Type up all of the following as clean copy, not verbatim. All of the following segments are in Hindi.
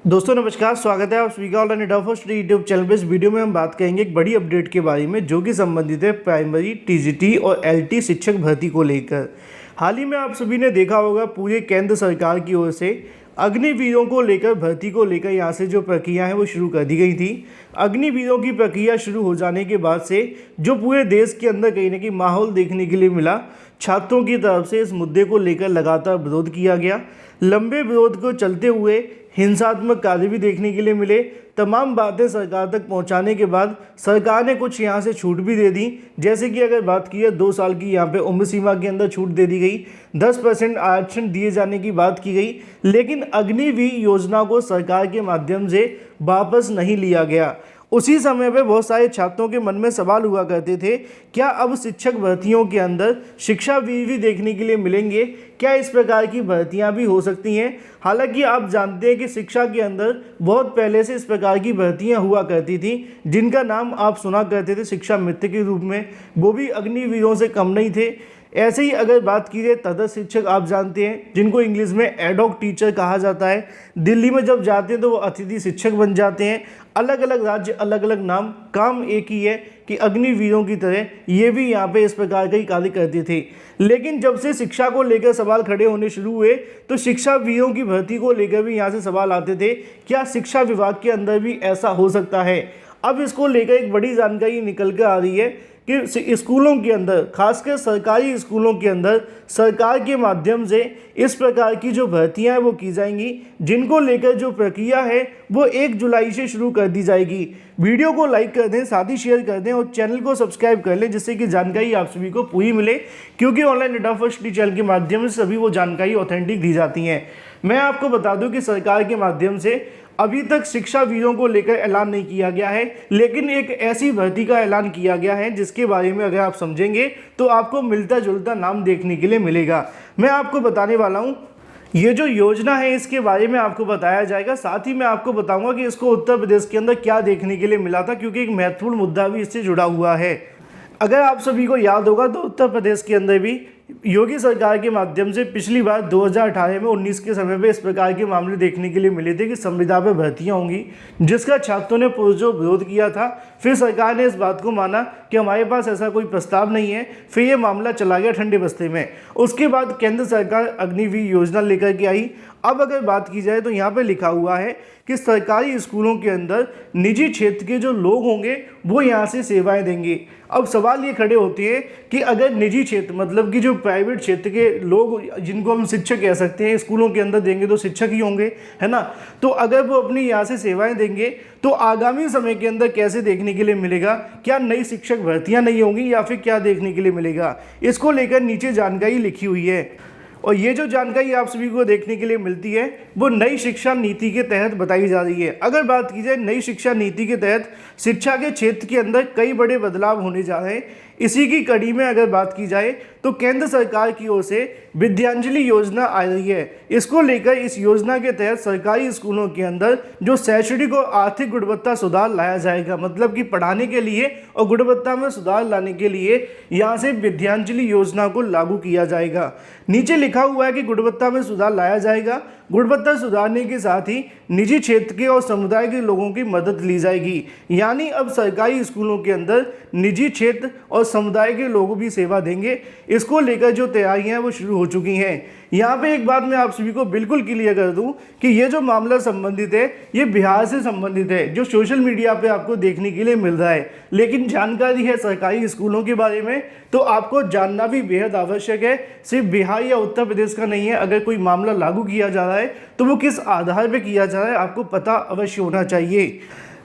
दोस्तों नमस्कार, स्वागत है आप सभी का ऑनलाइन एडा फर्स्ट यूट्यूब चैनल पे। इस वीडियो में हम बात करेंगे एक बड़ी अपडेट के बारे में जो कि संबंधित है प्राइमरी टीजीटी और एलटी शिक्षक भर्ती को लेकर। हाल ही में आप सभी ने देखा होगा पूरे केंद्र सरकार की ओर से अग्निवीरों को लेकर भर्ती को लेकर यहाँ से जो प्रक्रिया है वो शुरू कर दी गई थी। अग्निवीरों की प्रक्रिया शुरू हो जाने के बाद से जो पूरे देश के अंदर कहीं ना कहीं माहौल देखने के लिए मिला, छात्रों की तरफ से इस मुद्दे को लेकर लगातार विरोध किया गया। लंबे विरोध को चलते हुए हिंसात्मक कार्य भी देखने के लिए मिले। तमाम बातें सरकार तक पहुंचाने के बाद सरकार ने कुछ यहाँ से छूट भी दे दी। जैसे कि अगर बात की है 2 साल की यहाँ पे उम्र सीमा के अंदर छूट दे दी गई, 10% आरक्षण दिए जाने की बात की गई, लेकिन अग्निवीर योजना को सरकार के माध्यम से वापस नहीं लिया गया। उसी समय पे बहुत सारे छात्रों के मन में सवाल हुआ करते थे, क्या अब शिक्षक भर्तियों के अंदर शिक्षावीर भी देखने के लिए मिलेंगे? क्या इस प्रकार की भर्तियां भी हो सकती हैं? हालांकि आप जानते हैं कि शिक्षा के अंदर बहुत पहले से इस प्रकार की भर्तियां हुआ करती थी जिनका नाम आप सुना करते थे शिक्षा मित्र के रूप में, वो भी अग्निवीरों से कम नहीं थे। ऐसे ही अगर बात की जाए तदर्थ शिक्षक, आप जानते हैं जिनको इंग्लिश में एडहॉक टीचर कहा जाता है, दिल्ली में जब जाते हैं तो वो अतिथि शिक्षक बन जाते हैं। अलग अलग राज्य अलग अलग नाम, काम एक ही है कि अग्निवीरों की तरह ये भी यहाँ पे इस प्रकार का ही कार्य करते थे। लेकिन जब से शिक्षा को लेकर सवाल खड़े होने शुरू हुए तो शिक्षावीरों की भर्ती को लेकर भी यहाँ से सवाल आते थे, क्या शिक्षा विभाग के अंदर भी ऐसा हो सकता है? अब इसको लेकर एक बड़ी जानकारी निकल कर आ रही है कि स्कूलों के अंदर, खासकर सरकारी स्कूलों के अंदर सरकार के माध्यम से इस प्रकार की जो भर्तियां हैं वो की जाएंगी, जिनको लेकर जो प्रक्रिया है वो 1 जुलाई से शुरू कर दी जाएगी। वीडियो को लाइक कर दें, साथ ही शेयर कर दें और चैनल को सब्सक्राइब कर लें जिससे कि जानकारी आप सभी को पूरी मिले, क्योंकि ऑनलाइन एडा फर्स्ट चैनल के माध्यम से सभी वो जानकारी ऑथेंटिक दी जाती हैं। मैं आपको बता दूं कि सरकार के माध्यम से अभी तक शिक्षावीरों को लेकर ऐलान नहीं किया गया है, लेकिन एक ऐसी भर्ती का ऐलान किया गया है जिसके बारे में अगर आप समझेंगे तो आपको मिलता जुलता नाम देखने के लिए मिलेगा। मैं आपको बताने वाला हूं, ये जो योजना है इसके बारे में आपको बताया जाएगा। साथ ही मैं आपको बताऊंगा कि इसको उत्तर प्रदेश के अंदर क्या देखने के लिए मिला था, क्योंकि एक महत्वपूर्ण मुद्दा भी इससे जुड़ा हुआ है। अगर आप सभी को याद होगा तो उत्तर प्रदेश के अंदर भी योगी सरकार के माध्यम से पिछली बार 2018 में 19 के समय पे इस प्रकार के मामले देखने के लिए मिले थे कि संविदा पे भर्तियां होंगी, जिसका छात्रों ने पुरजोर विरोध किया था। फिर सरकार ने इस बात को माना कि हमारे पास ऐसा कोई प्रस्ताव नहीं है, फिर ये मामला चला गया ठंडे बस्ते में। उसके बाद केंद्र सरकार अग्निवीर योजना लेकर के आई। अब अगर बात की जाए तो यहाँ पे लिखा हुआ है कि सरकारी स्कूलों के अंदर निजी क्षेत्र के जो लोग होंगे वो यहाँ से सेवाएं देंगे। अब सवाल ये खड़े होते हैं कि अगर निजी क्षेत्र मतलब कि जो प्राइवेट क्षेत्र के लोग, जिनको हम शिक्षक कह सकते हैं, स्कूलों के अंदर देंगे तो शिक्षक ही होंगे, है ना? तो अगर वो अपनी यहाँ से सेवाएं देंगे तो आगामी समय के अंदर कैसे देखने के लिए मिलेगा? क्या नई शिक्षक भर्तियाँ नहीं होंगी या फिर क्या देखने के लिए मिलेगा? इसको लेकर नीचे जानकारी लिखी हुई है और ये जो जानकारी आप सभी को देखने के लिए मिलती है वो नई शिक्षा नीति के तहत बताई जा रही है। अगर बात की जाए नई शिक्षा नीति के तहत शिक्षा के क्षेत्र के अंदर कई बड़े बदलाव होने जा रहे हैं। इसी की कड़ी में अगर बात की जाए तो केंद्र सरकार की ओर से विद्यांजलि योजना आ रही है। इसको लेकर इस योजना के तहत सरकारी स्कूलों के अंदर जो शैक्षणिक और आर्थिक गुणवत्ता सुधार लाया जाएगा, मतलब कि पढ़ाने के लिए और गुणवत्ता में सुधार लाने के लिए यहाँ से विद्यांजलि योजना को लागू किया जाएगा। नीचे लिखा हुआ है कि गुणवत्ता में सुधार लाया जाएगा। गुणवत्ता सुधारने के साथ ही निजी क्षेत्र के और समुदाय के लोगों की मदद ली जाएगी। यानी अब सरकारी स्कूलों के अंदर निजी क्षेत्र और समुदाय के लोग भी सेवा देंगे। इसको लेकर जो तैयारियां वो शुरू हो चुकी हैं। यहाँ पे एक बात मैं आप सभी को बिल्कुल क्लियर कर दूं कि ये जो मामला संबंधित है ये बिहार से संबंधित है, जो सोशल मीडिया पे आपको देखने के लिए मिल रहा है। लेकिन जानकारी है सरकारी स्कूलों के बारे में तो आपको जानना भी बेहद आवश्यक है। सिर्फ बिहार या उत्तर प्रदेश का नहीं है, अगर कोई मामला लागू किया जा रहा है तो वो किस आधार पर किया जा रहा है आपको पता अवश्य होना चाहिए।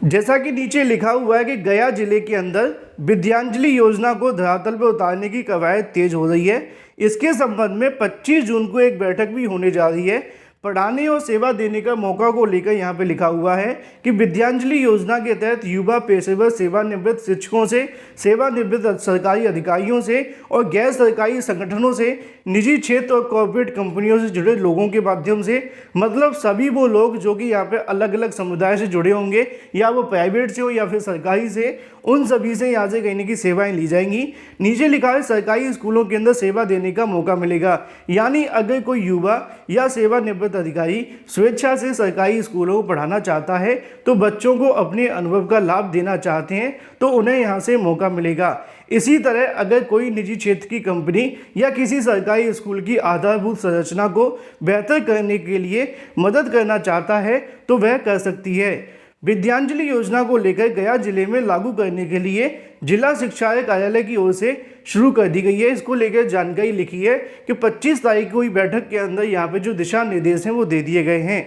जैसा कि नीचे लिखा हुआ है कि गया जिले के अंदर विद्यांजलि योजना को धरातल पर उतारने की कवायद तेज हो रही है। इसके संबंध में 25 जून को एक बैठक भी होने जा रही है। पढ़ाने और सेवा देने का मौका को लेकर यहाँ पे लिखा हुआ है कि विद्यांजलि योजना के तहत युवा पेशेवर सेवानिवृत्त शिक्षकों से, सेवानिवृत्त सरकारी अधिकारियों से और गैर सरकारी संगठनों से, निजी क्षेत्र और कॉर्पोरेट कंपनियों से जुड़े लोगों के माध्यम से, मतलब सभी वो लोग जो कि यहाँ पे अलग अलग समुदाय से जुड़े होंगे, या वो प्राइवेट से हो या फिर सरकारी से, उन सभी से यहाँ से कहीं की सेवाएं ली जाएंगी। नीचे लिखा है सरकारी स्कूलों के अंदर सेवा देने का मौका मिलेगा। यानी अगर कोई युवा या सेवानिवृत्त नियमित अधिकारी स्वेच्छा से सरकारी स्कूलों को पढ़ाना चाहता है तो बच्चों को अपने अनुभव का लाभ देना चाहते हैं तो उन्हें यहाँ से मौका मिलेगा। इसी तरह अगर कोई निजी क्षेत्र की कंपनी या किसी सरकारी स्कूल की आधारभूत संरचना को बेहतर करने के लिए मदद करना चाहता है तो वह कर सकती है। विद्यांजलि योजना को लेकर गया जिले में लागू करने के लिए जिला शिक्षा कार्यालय की ओर से शुरू कर दी गई है। इसको लेकर जानकारी लिखी है कि 25 तारीख को हुई बैठक के अंदर यहाँ पे जो दिशा निर्देश हैं वो दे दिए गए हैं।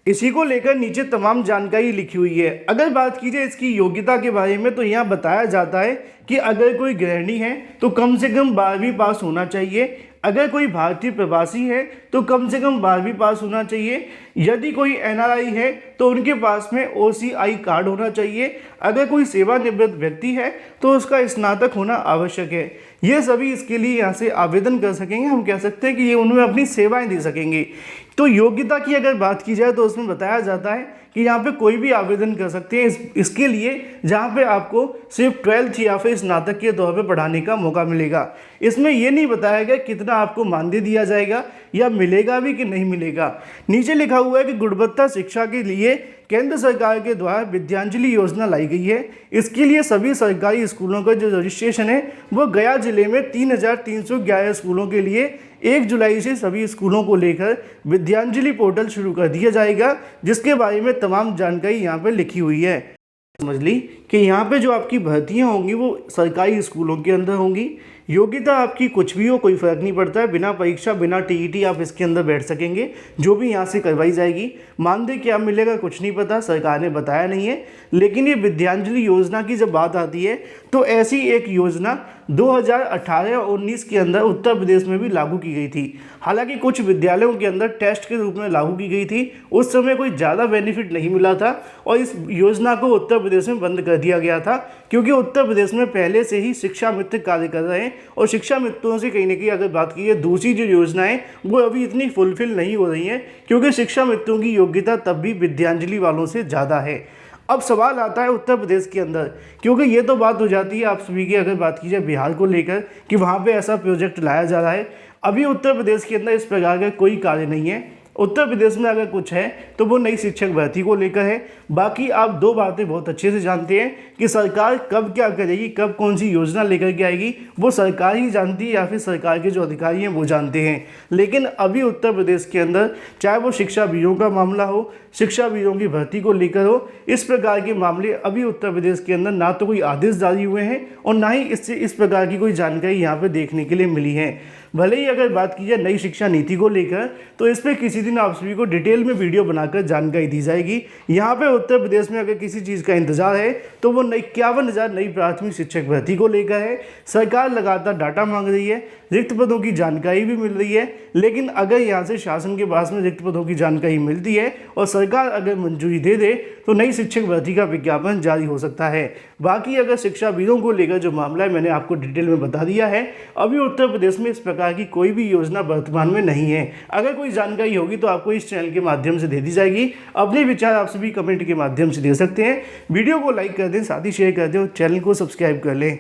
इसी को लेकर नीचे तमाम जानकारी लिखी हुई है। अगर बात की जाए इसकी योग्यता के बारे में तो यहाँ बताया जाता है कि अगर कोई गृहिणी है तो कम से कम 12वीं पास होना चाहिए। अगर कोई भारतीय प्रवासी है तो कम से कम 12वीं पास होना चाहिए। यदि कोई एनआरआई है तो उनके पास में ओसीआई कार्ड होना चाहिए। अगर कोई सेवानिवृत्त व्यक्ति है तो उसका स्नातक होना आवश्यक है। ये सभी इसके लिए यहाँ से आवेदन कर सकेंगे। हम कह सकते हैं कि ये उनमें अपनी सेवाएं दे सकेंगे। तो योग्यता की अगर बात की जाए तो उसमें बताया जाता है कि यहाँ पे कोई भी आवेदन कर सकते हैं इसके लिए जहाँ पे आपको सिर्फ 12th या फिर स्नातक के तौर पे पढ़ाने का मौका मिलेगा। इसमें ये नहीं बताया गया कितना आपको मानदेय दिया जाएगा या मिलेगा भी कि नहीं मिलेगा। नीचे लिखा हुआ है कि गुणवत्ता शिक्षा के लिए केंद्र सरकार के द्वारा विद्यांजलि योजना लाई गई है। इसके लिए सभी सरकारी स्कूलों का जो रजिस्ट्रेशन है वो गया जिले में 3311 स्कूलों के लिए 1 जुलाई से सभी स्कूलों को लेकर विद्यांजलि पोर्टल शुरू कर दिया जाएगा, जिसके बारे में तमाम जानकारी यहाँ पर लिखी हुई है। समझ ली कि यहाँ पे जो आपकी भर्तियाँ होंगी वो सरकारी स्कूलों के अंदर होंगी। योग्यता आपकी कुछ भी हो, कोई फ़र्क नहीं पड़ता है। बिना परीक्षा बिना टीईटी आप इसके अंदर बैठ सकेंगे, जो भी यहाँ से करवाई जाएगी। मानदेय क्या मिलेगा कुछ नहीं पता, सरकार ने बताया नहीं है। लेकिन ये विद्यांजलि योजना की जब बात आती है तो ऐसी एक योजना 2018-19 के अंदर उत्तर प्रदेश में भी लागू की गई थी। हालांकि कुछ विद्यालयों के अंदर टेस्ट के रूप में लागू की गई थी। उस समय कोई ज़्यादा बेनिफिट नहीं मिला था और इस योजना को उत्तर प्रदेश में बंद कर दिया गया था, क्योंकि उत्तर प्रदेश में पहले से ही शिक्षा मित्र कार्य कर रहे हैं और शिक्षा मित्रों से कहीं ना कहीं अगर बात की है दूसरी जो योजनाएं वो अभी इतनी फुलफिल नहीं हो रही हैं, क्योंकि शिक्षा मित्रों की योग्यता तब भी विद्यांजलि वालों से ज़्यादा है। अब सवाल आता है उत्तर प्रदेश के अंदर, क्योंकि ये तो बात हो जाती है आप सभी की अगर बात की जाए बिहार को लेकर कि वहाँ पे ऐसा प्रोजेक्ट लाया जा रहा है। अभी उत्तर प्रदेश के अंदर इस प्रकार का कोई कार्य नहीं है। उत्तर प्रदेश में अगर कुछ है तो वो नई शिक्षक भर्ती को लेकर है। बाकी आप दो बातें बहुत अच्छे से जानते हैं कि सरकार कब क्या करेगी, कब कौन सी योजना लेकर के आएगी, वो सरकार ही जानती है या फिर सरकार के जो अधिकारी हैं वो जानते हैं। लेकिन अभी उत्तर प्रदेश के अंदर चाहे वो शिक्षाविदों का मामला हो, शिक्षाविदों की भर्ती को लेकर हो, इस प्रकार के मामले अभी उत्तर प्रदेश के अंदर ना तो कोई आदेश जारी हुए हैं और ना ही इससे इस प्रकार की कोई जानकारी यहाँ पर देखने के लिए मिली है। भले ही अगर बात की जाए नई शिक्षा नीति को लेकर तो इस पर किसी दिन आप सभी को डिटेल में वीडियो बनाकर जानकारी दी जाएगी। यहाँ पे उत्तर प्रदेश में अगर किसी चीज़ का इंतजार है तो वो 51,000 नई प्राथमिक शिक्षक भर्ती को लेकर है। सरकार लगातार डाटा मांग रही है, रिक्त पदों की जानकारी भी मिल रही है। लेकिन अगर यहाँ से शासन के पास में रिक्त पदों की जानकारी मिलती है और सरकार अगर मंजूरी दे दे तो नई शिक्षक भर्ती का विज्ञापन जारी हो सकता है। बाकी अगर शिक्षाविदों को लेकर जो मामला है मैंने आपको डिटेल में बता दिया है। अभी उत्तर प्रदेश में इस प्रकार की कोई भी योजना वर्तमान में नहीं है। अगर कोई जानकारी होगी तो आपको इस चैनल के माध्यम से दे दी जाएगी। अपने विचार आप सभी कमेंट के माध्यम से दे सकते हैं। वीडियो को लाइक कर दें, साथ ही शेयर कर दें और चैनल को सब्सक्राइब कर लें।